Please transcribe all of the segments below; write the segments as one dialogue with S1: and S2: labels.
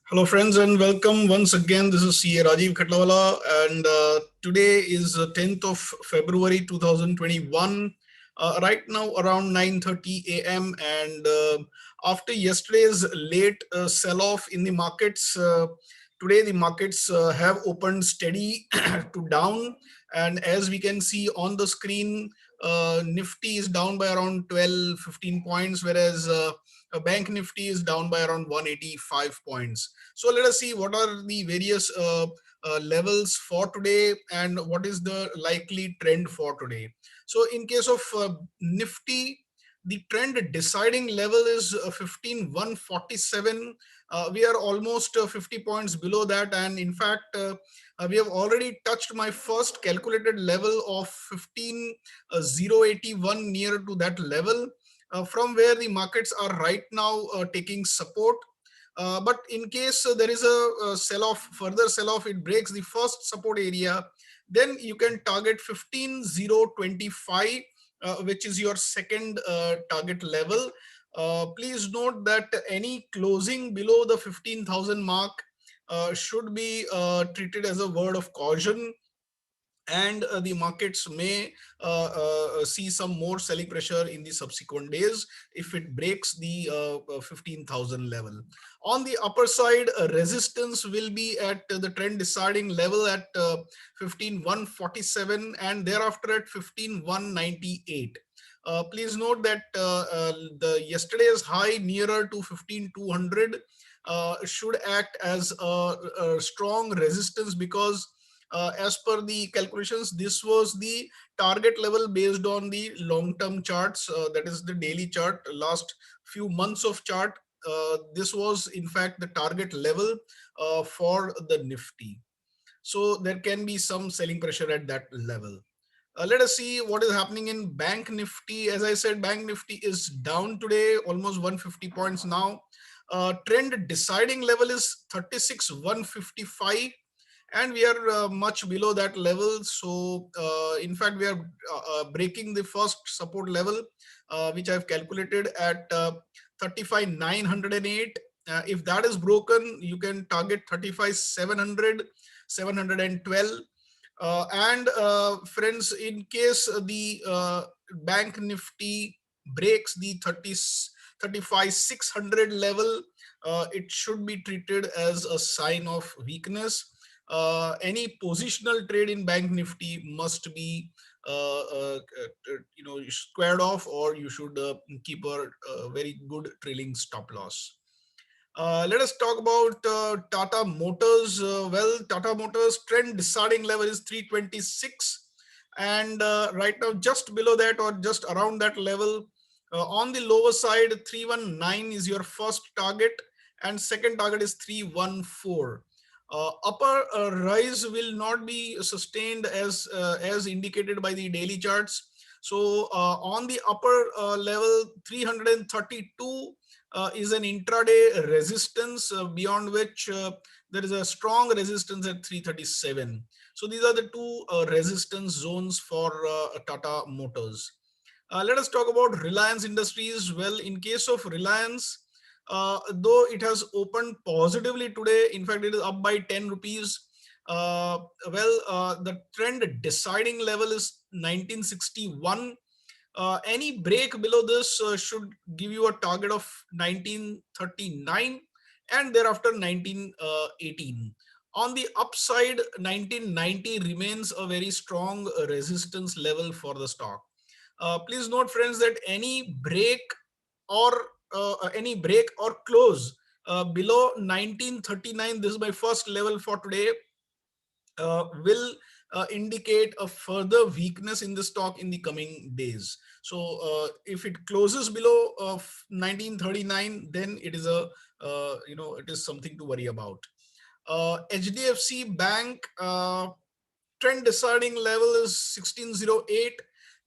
S1: Hello friends and welcome once again. This is CA Rajiv Khatlawala and today is 10th of February 2021. Right now around 9:30 a.m. and after yesterday's late sell-off in the markets, today the markets have opened steady to down, and as we can see on the screen, Nifty is down by around 12-15 points, whereas Bank Nifty is down by around 185 points. So let us see what are the various levels for today and what is the likely trend for today. So in case of Nifty, the trend deciding level is 15,147. We are almost 50 points below that, and in fact we have already touched my first calculated level of 15,081, near to that level, from where the markets are right now taking support. But in case there is a sell-off, further sell-off, it breaks the first support area, then you can target 15,025, which is your second target level. Please note that any closing below the 15,000 mark should be treated as a word of caution, and the markets may see some more selling pressure in the subsequent days if it breaks the 15,000 level. On the upper side, resistance will be at the trend deciding level at 15,147 and thereafter at 15,198. Please note that the yesterday's high nearer to 15,200 should act as a strong resistance, because as per the calculations, this was the target level based on the long-term charts, that is the daily chart, last few months of chart. This was in fact the target level for the Nifty. So there can be some selling pressure at that level. Let us see what is happening in Bank Nifty. As I said, Bank Nifty is down today, almost 150 points now. Trend deciding level is 36,155, and we are much below that level. So in fact, we are breaking the first support level, which I've calculated at 35,908. If that is broken, you can target 35,700, 712. And friends, in case the Bank Nifty breaks the 35,600 level, it should be treated as a sign of weakness. Any positional trade in Bank Nifty must be squared off, or you should keep a very good trailing stop loss. Let us talk about Tata Motors. Well, Tata Motors trend deciding level is 326, and right now just below that or just around that level. On the lower side, 319 is your first target, and second target is 314. Upper rise will not be sustained as indicated by the daily charts. So on the upper level, 332 is an intraday resistance, beyond which there is a strong resistance at 337. So these are the two resistance zones for Tata Motors. Let us talk about Reliance Industries. Well, in case of Reliance, though it has opened positively today, in fact, it is up by 10 rupees. The trend deciding level is 1961. Any break below this should give you a target of 1939 and thereafter 1918. On the upside, 1990 remains a very strong resistance level for the stock. Please note, friends, that or any break or close below 1939, this is my first level for today, will indicate a further weakness in the stock in the coming days. So if it closes below 1939, then it is it is something to worry about. HDFC Bank trend deciding level is 1608.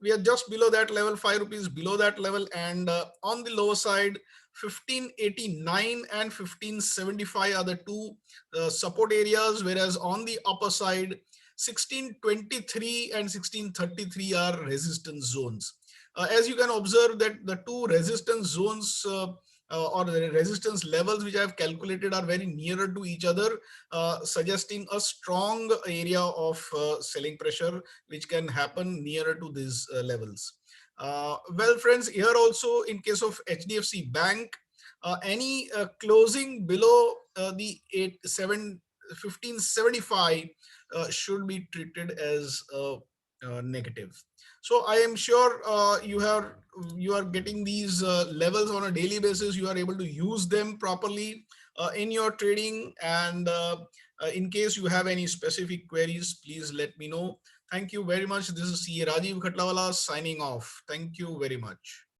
S1: We are just below that level, 5 rupees below that level, and on the lower side, 1589 and 1575 are the two support areas, whereas on the upper side, 1623 and 1633 are resistance zones. As you can observe that the two resistance zones or the resistance levels which I have calculated are very nearer to each other, suggesting a strong area of selling pressure which can happen nearer to these levels. Well, friends, here also in case of HDFC Bank, any closing below the 1575 should be treated as negative. So I am sure you are getting these levels on a daily basis. You are able to use them properly in your trading. And in case you have any specific queries, please let me know. Thank you very much. This is CA Rajiv Khatlawala signing off. Thank you very much.